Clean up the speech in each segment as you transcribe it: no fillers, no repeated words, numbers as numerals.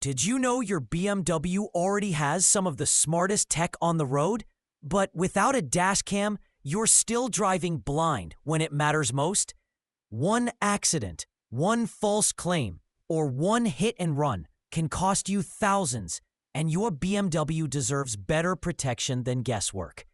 Did you know your BMW already has some of the smartest tech on the road? But without a dash cam, you're still driving blind when it matters most? One accident, one false claim, or one hit and run can cost you thousands, and your BMW deserves better protection than guesswork.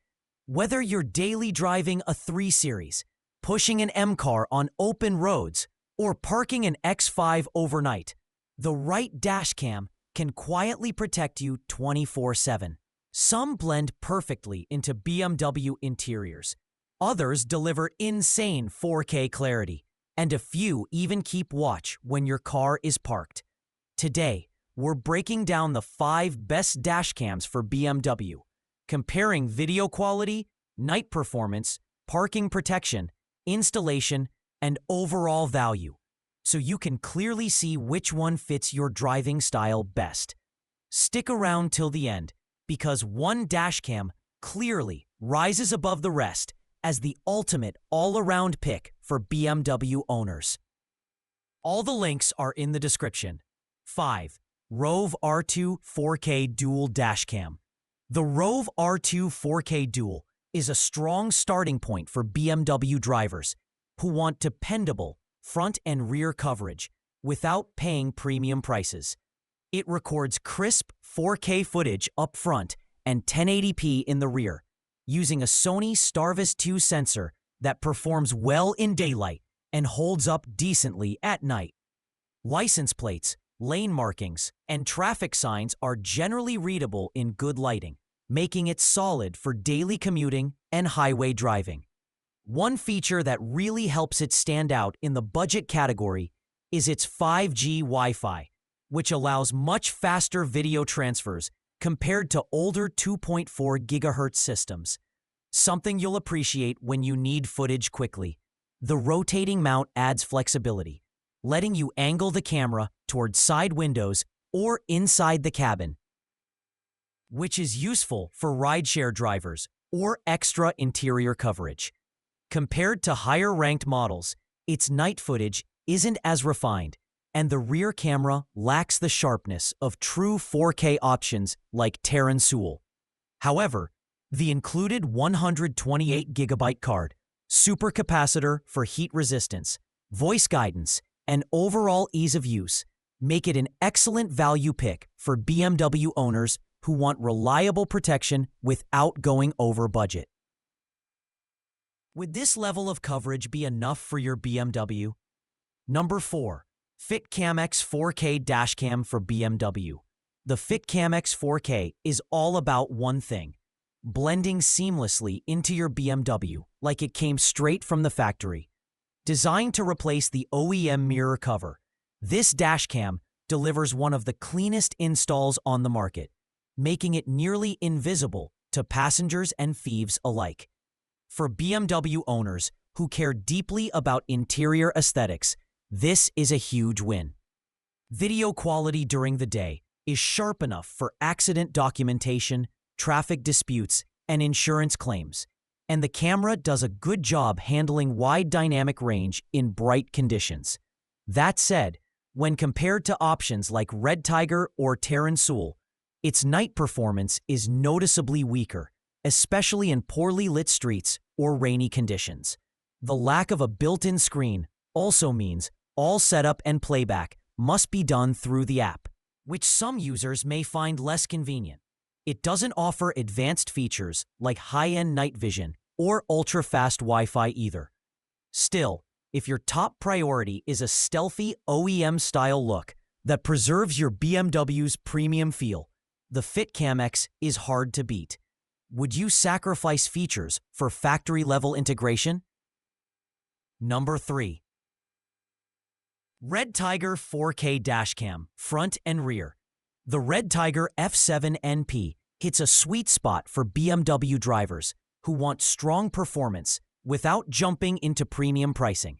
Whether you're daily driving a 3 Series, pushing an M car on open roads, or parking an X5 overnight, the right dash cam can quietly protect you 24/7. Some blend perfectly into BMW interiors. Others deliver insane 4K clarity, and a few even keep watch when your car is parked. Today, we're breaking down the 5 best dash cams for BMW, comparing video quality, night performance, parking protection, installation, and overall value, so you can clearly see which one fits your driving style best. Stick around till the end, because one dash cam clearly rises above the rest as the ultimate all-around pick for BMW owners. All the links are in the description. 5. Rove R2 4K Dual Dashcam. The Rove R2 4K Dual is a strong starting point for BMW drivers who want dependable front and rear coverage without paying premium prices. It records crisp 4K footage up front and 1080p in the rear, using a Sony Starvis 2 sensor that performs well in daylight and holds up decently at night. License plates, lane markings, and traffic signs are generally readable in good lighting, making it solid for daily commuting and highway driving. One feature that really helps it stand out in the budget category is its 5G Wi-Fi, which allows much faster video transfers compared to older 2.4 GHz systems. Something you'll appreciate when you need footage quickly. The rotating mount adds flexibility, letting you angle the camera toward side windows or inside the cabin, which is useful for rideshare drivers or extra interior coverage. Compared to higher-ranked models, its night footage isn't as refined, and the rear camera lacks the sharpness of true 4K options like Terran Soul. However, the included 128GB card, supercapacitor for heat resistance, voice guidance, and overall ease of use make it an excellent value pick for BMW owners who want reliable protection without going over budget. Would this level of coverage be enough for your BMW? Number 4. FitCam X 4K Dashcam for BMW. The FitCam X 4K is all about one thing: blending seamlessly into your BMW like it came straight from the factory. Designed to replace the OEM mirror cover, this dashcam delivers one of the cleanest installs on the market, making it nearly invisible to passengers and thieves alike. For BMW owners who care deeply about interior aesthetics, this is a huge win. Video quality during the day is sharp enough for accident documentation, traffic disputes, and insurance claims, and the camera does a good job handling wide dynamic range in bright conditions. That said, when compared to options like Red Tiger or Terran Soul, its night performance is noticeably weaker, especially in poorly lit streets or rainy conditions. The lack of a built-in screen also means all setup and playback must be done through the app, which some users may find less convenient. It doesn't offer advanced features like high-end night vision or ultra-fast Wi-Fi either. Still, if your top priority is a stealthy OEM-style look that preserves your BMW's premium feel, the FitCam X is hard to beat. Would you sacrifice features for factory-level integration? Number 3. Red Tiger 4K Dashcam, front and rear. The Red Tiger F7NP hits a sweet spot for BMW drivers who want strong performance without jumping into premium pricing.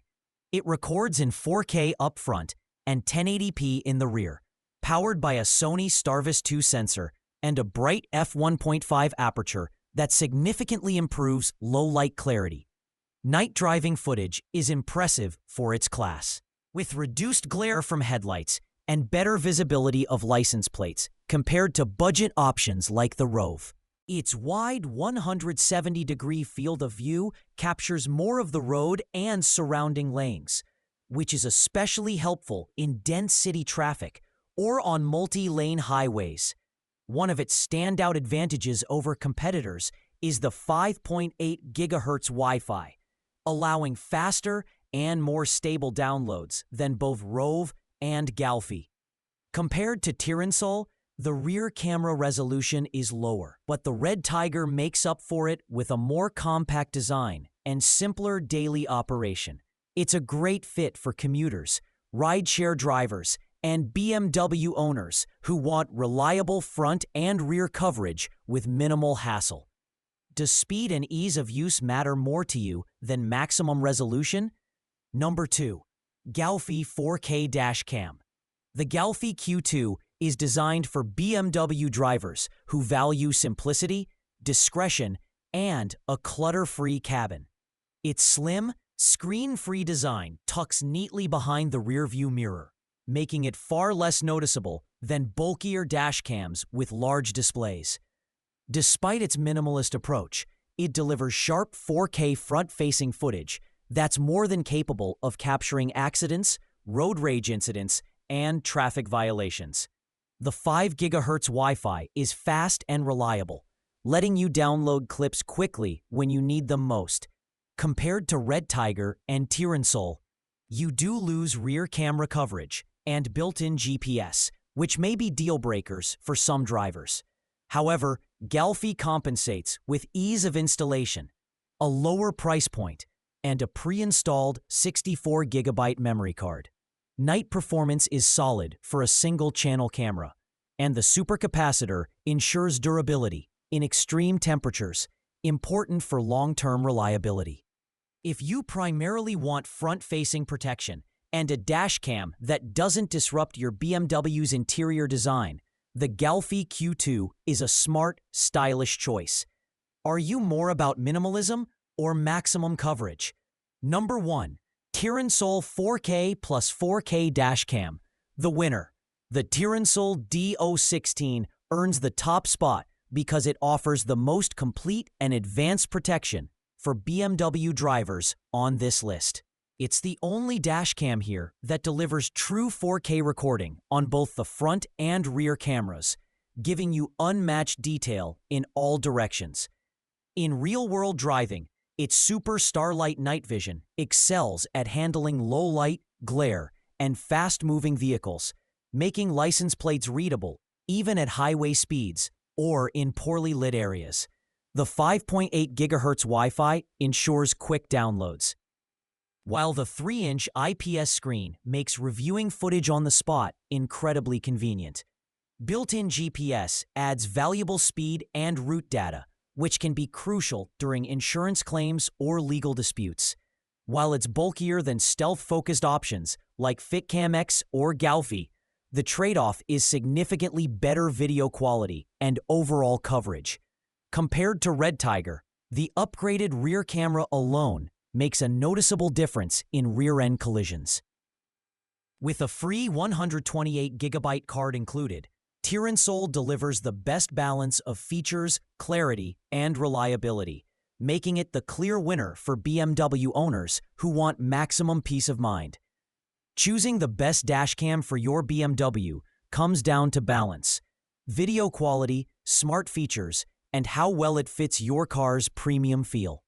It records in 4K up front and 1080p in the rear, powered by a Sony Starvis 2 sensor and a bright f1.5 aperture that significantly improves low-light clarity. Night driving footage is impressive for its class. With reduced glare from headlights and better visibility of license plates compared to budget options like the Rove. Its wide 170-degree field of view captures more of the road and surrounding lanes, which is especially helpful in dense city traffic or on multi-lane highways. One of its standout advantages over competitors is the 5.8 GHz Wi-Fi, allowing faster and more stable downloads than both Rove and Galfi. Compared to Tiransol, the rear camera resolution is lower, but the Red Tiger makes up for it with a more compact design and simpler daily operation. It's a great fit for commuters, rideshare drivers, and BMW owners who want reliable front and rear coverage with minimal hassle. Does speed and ease of use matter more to you than maximum resolution? Number 2. Galfi 4K Dashcam. The Galfi Q2 is designed for BMW drivers who value simplicity, discretion, and a clutter-free cabin. Its slim, screen-free design tucks neatly behind the rearview mirror, making it far less noticeable than bulkier dashcams with large displays. Despite its minimalist approach, it delivers sharp 4K front-facing footage that's more than capable of capturing accidents, road rage incidents, and traffic violations. The 5 GHz Wi-Fi is fast and reliable, letting you download clips quickly when you need them most. Compared to Red Tiger and Tiransol, you do lose rear camera coverage and built-in GPS, which may be deal breakers for some drivers. However, Galfi compensates with ease of installation, a lower price point, and a pre-installed 64 GB memory card. Night performance is solid for a single-channel camera, and the supercapacitor ensures durability in extreme temperatures, important for long-term reliability. If you primarily want front-facing protection and a dashcam that doesn't disrupt your BMW's interior design, the Galfi Q2 is a smart, stylish choice. Are you more about minimalism or maximum coverage? Number 1. Tiransol 4K plus 4K Dashcam. The winner. The Tiransol D016 earns the top spot because it offers the most complete and advanced protection for BMW drivers on this list. It's the only dashcam here that delivers true 4K recording on both the front and rear cameras, giving you unmatched detail in all directions. In real-world driving, its Super Starlight Night Vision excels at handling low light, glare, and fast-moving vehicles, making license plates readable even at highway speeds or in poorly lit areas. The 5.8 GHz Wi-Fi ensures quick downloads, while the 3-inch IPS screen makes reviewing footage on the spot incredibly convenient. Built-in GPS adds valuable speed and route data, which can be crucial during insurance claims or legal disputes. While it's bulkier than stealth-focused options like FitCam X or Galfi, the trade-off is significantly better video quality and overall coverage. Compared to Red Tiger, the upgraded rear camera alone makes a noticeable difference in rear-end collisions. With a free 128 GB card included, Tiransol delivers the best balance of features, clarity, and reliability, making it the clear winner for BMW owners who want maximum peace of mind. Choosing the best dashcam for your BMW comes down to balance, video quality, smart features, and how well it fits your car's premium feel.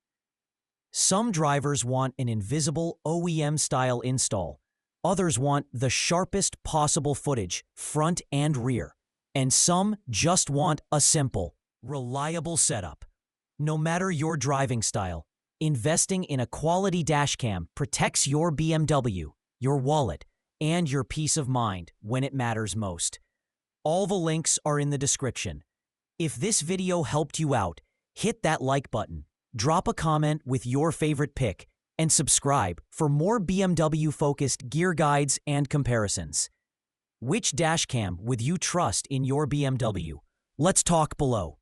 Some drivers want an invisible OEM-style install. Others want the sharpest possible footage, front and rear. And some just want a simple, reliable setup. No matter your driving style, investing in a quality dashcam protects your BMW, your wallet, and your peace of mind when it matters most. All the links are in the description. If this video helped you out, hit that like button, drop a comment with your favorite pick, and subscribe for more BMW-focused gear guides and comparisons. Which dashcam would you trust in your BMW? Let's talk below.